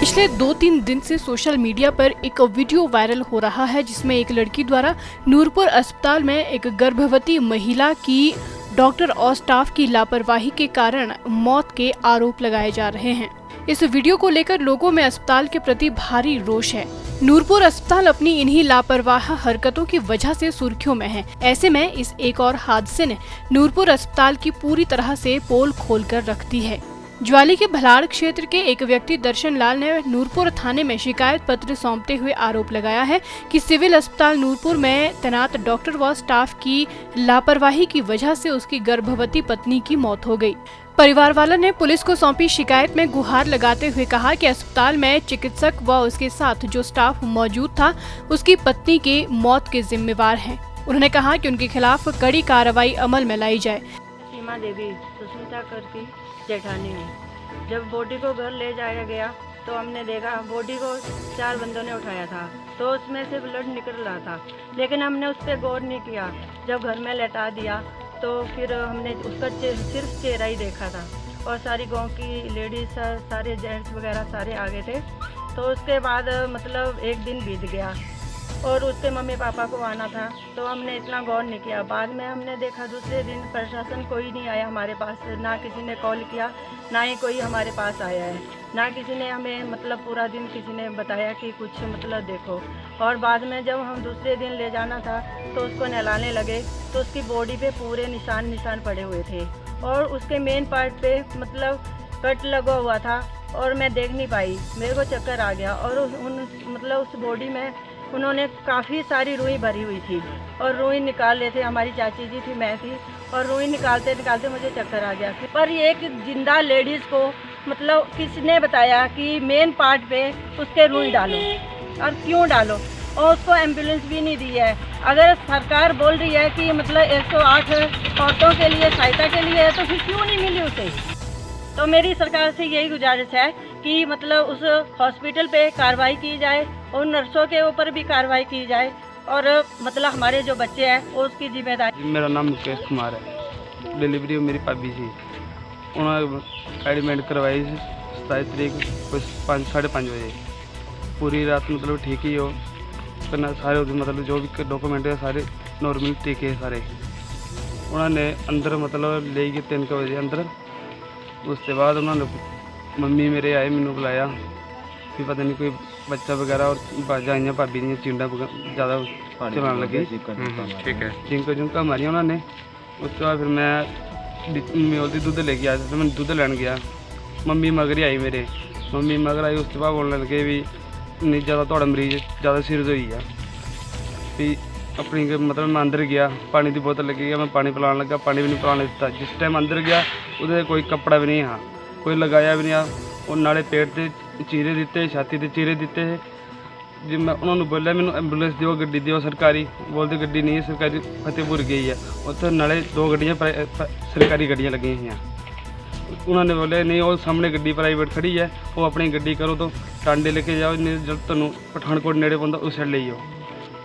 पिछले 2-3 दिन से सोशल मीडिया पर एक वीडियो वायरल हो रहा है जिसमें एक लड़की द्वारा नूरपुर अस्पताल में एक गर्भवती महिला की डॉक्टर और स्टाफ की लापरवाही के कारण मौत के आरोप लगाए जा रहे हैं। इस वीडियो को लेकर लोगों में अस्पताल के प्रति भारी रोष है। नूरपुर अस्पताल अपनी इन्हीं लापरवाह हरकतों की वजह से सुर्खियों में है। ऐसे में इस एक और हादसे ने नूरपुर अस्पताल की पूरी तरह से पोल खोलकर रख दी है। ज्वाली के भलाड़ क्षेत्र के एक व्यक्ति दर्शन लाल ने नूरपुर थाने में शिकायत पत्र सौंपते हुए आरोप लगाया है कि सिविल अस्पताल नूरपुर में तैनात डॉक्टर व स्टाफ की लापरवाही की वजह से उसकी गर्भवती पत्नी की मौत हो गई। परिवार वालों ने पुलिस को सौंपी शिकायत में गुहार लगाते हुए कहा कि अस्पताल में चिकित्सक व उसके साथ जो स्टाफ मौजूद था उसकी पत्नी की मौत के जिम्मेवार हैं। उन्होंने कहा कि उनके खिलाफ कड़ी कार्रवाई अमल में लाई जाए। सीमा देवी सुष्मिता करती जेठानी में जब बॉडी को घर ले जाया गया तो हमने देखा बॉडी को 4 बंदों ने उठाया था तो उसमें से ब्लड निकल रहा था, लेकिन हमने उस पर गौर नहीं किया। जब घर में लेटा दिया तो फिर हमने उसका सिर्फ चेहरा ही देखा था और सारी गांव की लेडीज सारे जेंट्स वगैरह सारे आ गए थे। तो उसके बाद मतलब एक दिन बीत गया और उसके मम्मी पापा को आना था तो हमने इतना गौर नहीं किया। बाद में हमने देखा दूसरे दिन प्रशासन कोई नहीं आया हमारे पास, ना किसी ने कॉल किया, ना ही कोई हमारे पास आया है, ना किसी ने हमें मतलब पूरा दिन किसी ने बताया कि कुछ मतलब देखो। और बाद में जब हम दूसरे दिन ले जाना था तो उसको नहलाने लगे तो उसकी बॉडी पे पूरे निशान पड़े हुए थे और उसके मेन पार्ट पे मतलब कट लगा हुआ था और मैं देख नहीं पाई, मेरे को चक्कर आ गया। और उस बॉडी में उन्होंने काफ़ी सारी रुई भरी हुई थी और रुई निकाल रहे थे, हमारी चाची जी थी, मैं थी, और रुई निकालते निकालते मुझे चक्कर आ गया। पर ये एक जिंदा लेडीज़ को मतलब किसने बताया कि मेन पार्ट पे उसके रुई डालो और क्यों डालो, और उसको एम्बुलेंस भी नहीं दी है। अगर सरकार बोल रही है कि मतलब 108 औरतों के लिए सहायता के लिए है तो फिर क्यों नहीं मिली उसे। तो मेरी सरकार से यही गुजारिश है कि मतलब उस हॉस्पिटल पे कार्रवाई की जाए और नर्सों के ऊपर भी कार्रवाई की जाए और मतलब हमारे जो बच्चे हैं वो उसकी जिम्मेदारी। मेरा नाम मुकेश कुमार है। डिलीवरी मेरी भाभी सी, उन्होंने एडमिट करवाई 27 तारीख को 5:30 बजे। पूरी रात मतलब ठीक ही हो करना, सारे मतलब जो भी डॉक्यूमेंट है सारे नॉर्मल ठीक है सारे। उन्होंने अंदर मतलब ले गए 3 बजे अंदर। उसके बाद उन्होंने मम्मी मेरे आए, मैंने बुलाया कि पता नहीं कोई बच्चा वगैरह और बाजा भाभी ने चिंडा ज़्यादा चलाने लगे, ठीक है जिनका मारिया उन्होंने। उसके बाद फिर मैं बोलती दूध लेके आया तो मैं दूध लैन गया। मम्मी मगर ही आई मेरे, मम्मी मगर आई। उसके बाद बोलने लगे भी नहीं ज़्यादा थोड़ा मरीज ज़्यादा सीरियस हुई है। भी अपनी मतलब मैं अंदर गया, पानी की बोतल लगी गया, मैं पानी पिलाने लगा, पानी भी नहीं पिलाने दिता। जिस टाइम अंदर गया उधर कोई कपड़ा भी नहीं, हाँ कोई लगाया भी नहीं आ। और नाले पेट से चीरे दिते, छाती से चीरे दिते है। जी मैं उन्होंने बोला मैंने एम्बुलेंस दियो, गड्डी दियो सरकारी। बोलते गड्डी नहीं है सरकारी, फतेहपुर गई है। और तो नाले 2 गड्डियाँ सरकारी गड्डियाँ लगी हैं। उन्होंने बोले नहीं वो सामने गड्डी प्राइवेट खड़ी है, वो अपनी गड्डी करो तो टांडे लेके जाओ, नहीं जब तुम पठानकोट नेड़े पौंदा उस साइड ले जाओ।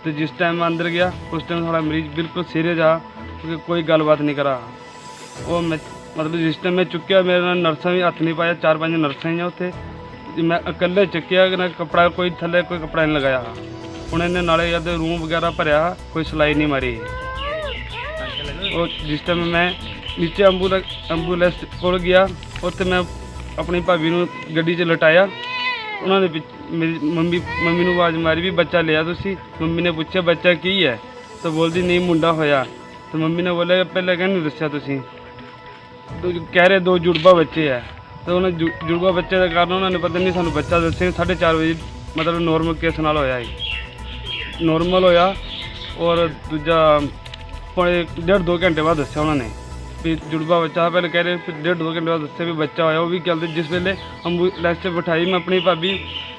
तो जिस टाइम मैं अंदर गया उस टाइम थोड़ा मरीज बिल्कुल सीरियस आ, क्योंकि कोई गलबात नहीं करा। वो मैं मतलब जिस टाइम मैं चुक्या मेरा नर्सा भी हथ नहीं पाया, 4-5 नर्सा ही उसे मैं अकेले चुक्या, ना कपड़ा कोई थले कोई कपड़ा नहीं लगाया। उन्होंने नाले या रूम वगैरह भरया, कोई सिलाई नहीं मारी। और जिस टाइम मैं नीचे एंबूलेंस को गया और तो मैं अपनी भाभी को गड्डी 'च लटाया। उन्होंने मेरी मम्मी ने आवाज़ मारी भी बच्चा लिया तुसी। मम्मी ने पूछा बच्चा की है तो बोलती नहीं मुंडा होया। तो मम्मी ने बोला पहले क्या नहीं दस्या तुसी, तो कह रहे 2 जुड़वा बच्चे है। तो उन्हें जुड़वा बच्चे के कारण उन्होंने पता नहीं सानू बच्चा दसे 4:30 बजे मतलब नॉर्मल केस नाल होया ही नॉर्मल होया। और दूजा 1.5-2 घंटे बाद दस्या उन्होंने भी जुड़वा बच्चा। पहले कह रहे फिर 1.5-2 घंटे बाद दस्या भी बच्चा होया। वो भी कहते जिस वेले एम्बुलेंस से बिठाई मैं अपनी भाभी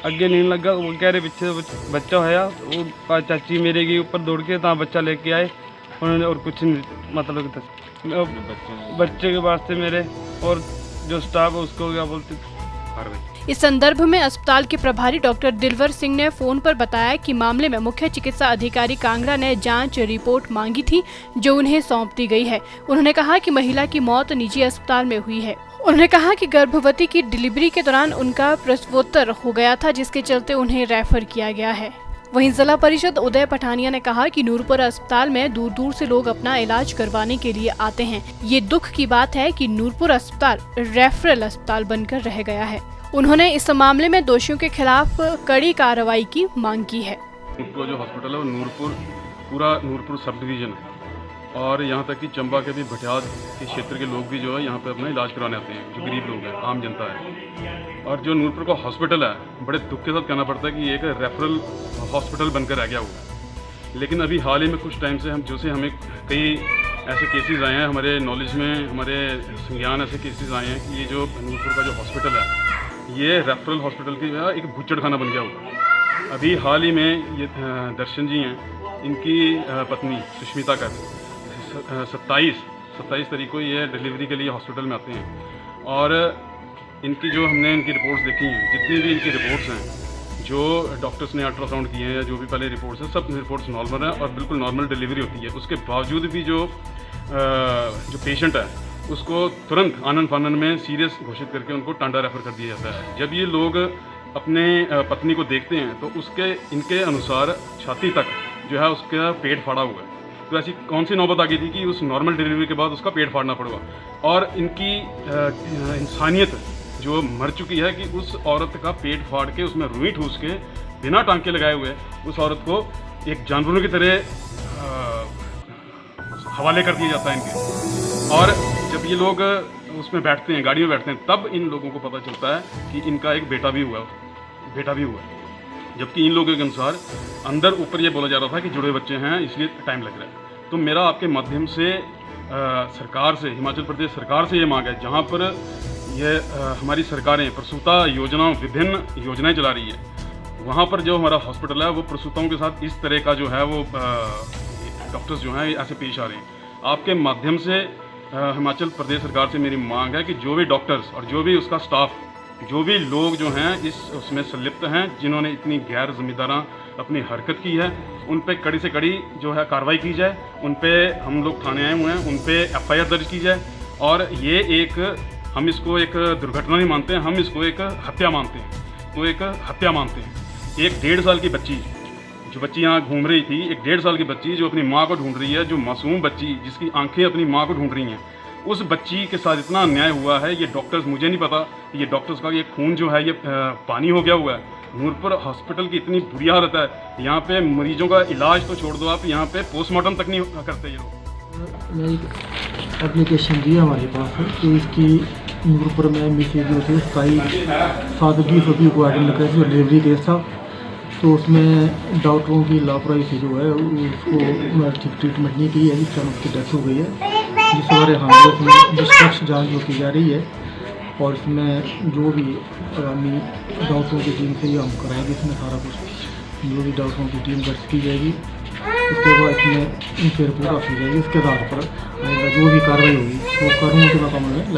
अगे नहीं लगा, वो कह रहे पीछे बच्चा होया। वो चाची मेरे के ऊपर दौड़ के ता बच्चा लेके आए उन्होंने, और कुछ नहीं मतलब बच्चे के वास्ते मेरे और जो स्टाफ है उसको क्या बोलते। इस संदर्भ में अस्पताल के प्रभारी डॉक्टर दिलवर सिंह ने फोन पर बताया कि मामले में मुख्य चिकित्सा अधिकारी कांगड़ा ने जांच रिपोर्ट मांगी थी जो उन्हें सौंप दी गई है। उन्होंने कहा कि महिला की मौत निजी अस्पताल में हुई है। उन्होंने कहा कि गर्भवती की डिलीवरी के दौरान उनका प्रसवोत्तर हो गया था, जिसके चलते उन्हें रेफर किया गया है। वहीं जिला परिषद उदय पठानिया ने कहा कि नूरपुर अस्पताल में दूर दूर से लोग अपना इलाज करवाने के लिए आते हैं। ये दुख की बात है कि नूरपुर अस्पताल रेफरल अस्पताल बनकर रह गया है। उन्होंने इस मामले में दोषियों के खिलाफ कड़ी कार्रवाई की मांग की है। जो हॉस्पिटल है वो नूरपुर, पूरा नूरपुर सब डिवीजन है और यहाँ तक कि चंबा के भी भटियात के क्षेत्र के लोग भी जो है यहाँ पे अपना इलाज कराने आते हैं, जो गरीब लोग हैं, आम जनता है। और जो नूरपुर का हॉस्पिटल है, बड़े दुख के साथ कहना पड़ता है कि ये एक रेफरल हॉस्पिटल बनकर रह गया हुआ है। लेकिन अभी हाल ही में कुछ टाइम से हमें कई ऐसे केसेस आए हैं, हमारे नॉलेज में, हमारे संज्ञान ऐसे केसेस आए हैं कि ये जो नूरपुर का जो हॉस्पिटल है ये रेफरल हॉस्पिटल की एक भुच्चड़खाना बन गया हुआ है। अभी हाल ही में ये दर्शन जी हैं, इनकी पत्नी सुष्मिता का 27 तारीख को ये डिलीवरी के लिए हॉस्पिटल में आते हैं और इनकी रिपोर्ट्स देखी हैं, जितनी भी इनकी रिपोर्ट्स हैं, जो डॉक्टर्स ने अल्ट्रासाउंड किए हैं या जो भी पहले रिपोर्ट्स हैं, सब रिपोर्ट्स नॉर्मल हैं और बिल्कुल नॉर्मल डिलीवरी होती है। उसके बावजूद भी जो पेशेंट है उसको तुरंत आनन फानन में सीरियस घोषित करके उनको टांडा रेफर कर दिया जाता है। जब ये लोग अपने पत्नी को देखते हैं तो इनके अनुसार छाती तक जो है उसका पेट फाड़ा हुआ है। तो ऐसी कौन सी नौबत आ गई थी कि उस नॉर्मल डिलीवरी के बाद उसका पेट फाड़ना पड़ा। और इनकी इंसानियत जो मर चुकी है कि उस औरत का पेट फाड़ के उसमें रुई ठूस के बिना टांके लगाए हुए उस औरत को एक जानवरों की तरह हवाले कर दिया जाता है इनके। और जब ये लोग उसमें बैठते हैं, गाड़ी में बैठते हैं, तब इन लोगों को पता चलता है कि इनका एक बेटा भी हुआ है। जबकि इन लोगों के अनुसार अंदर ऊपर ये बोला जा रहा था कि जुड़े बच्चे हैं इसलिए टाइम लग रहा है। तो मेरा आपके माध्यम से सरकार से, हिमाचल प्रदेश सरकार से ये मांग है, जहाँ पर ये हमारी सरकारें प्रसूता योजनाओं, विभिन्न योजनाएं चला रही है, वहाँ पर जो हमारा हॉस्पिटल है वो प्रसूताओं के साथ इस तरह का जो है वो डॉक्टर्स जो हैं ऐसे पेश आ रहे हैं। आपके माध्यम से हिमाचल प्रदेश सरकार से मेरी मांग है कि जो भी डॉक्टर्स और जो भी उसका स्टाफ, जो भी लोग जो हैं उसमें संलिप्त हैं, जिन्होंने इतनी गैर जिम्मेदाराना अपनी हरकत की है, उन पे कड़ी से कड़ी जो है कार्रवाई की जाए। उन पे हम लोग थाने आए हुए हैं, उन पे FIR दर्ज की जाए। और ये हम इसको एक दुर्घटना नहीं मानते हैं, हम इसको एक हत्या मानते हैं। तो एक हत्या मानते हैं। एक 1.5 साल की बच्ची, जो बच्ची यहाँ घूम रही थी, एक 1.5 साल की बच्ची जो अपनी माँ को ढूंढ रही है, जो मासूम बच्ची जिसकी आंखें अपनी माँ को ढूंढ रही हैं, उस बच्ची के साथ इतना अन्याय हुआ है। ये डॉक्टर्स, मुझे नहीं पता, ये डॉक्टर्स का ये खून जो है ये पानी हो गया हुआ है। नूरपुर हॉस्पिटल की इतनी बुरी हालत है, यहाँ पे मरीजों का इलाज तो छोड़ दो आप, यहाँ पे पोस्टमार्टम तक नहीं करते ये लोग। एक एप्लीकेशन दी हमारे पास है कि इसकी नूरपुर में मिसेज जो थे 27/7/2020 को एडमिट कर डिलीवरी केस था। तो उसमें डॉक्टरों की लापरवाही से जो है उसको ठीक ट्रीटमेंट नहीं की है, जिस कारण उसकी डेथ हो गई है, जिस बारे हम लोग में निष्पक्ष जाँच जो की जा रही है। और इसमें जो भी आगामी डॉक्टरों की टीम से ही हम कराएंगे, इसमें सारा कुछ जो भी डॉक्टरों की टीम दर्ज की जाएगी, उसके बाद इसमें इनकी रिपोर्ट की जाएगी। इसके आधार पर जो भी कार्रवाई होगी वो कानून के मुकाबले में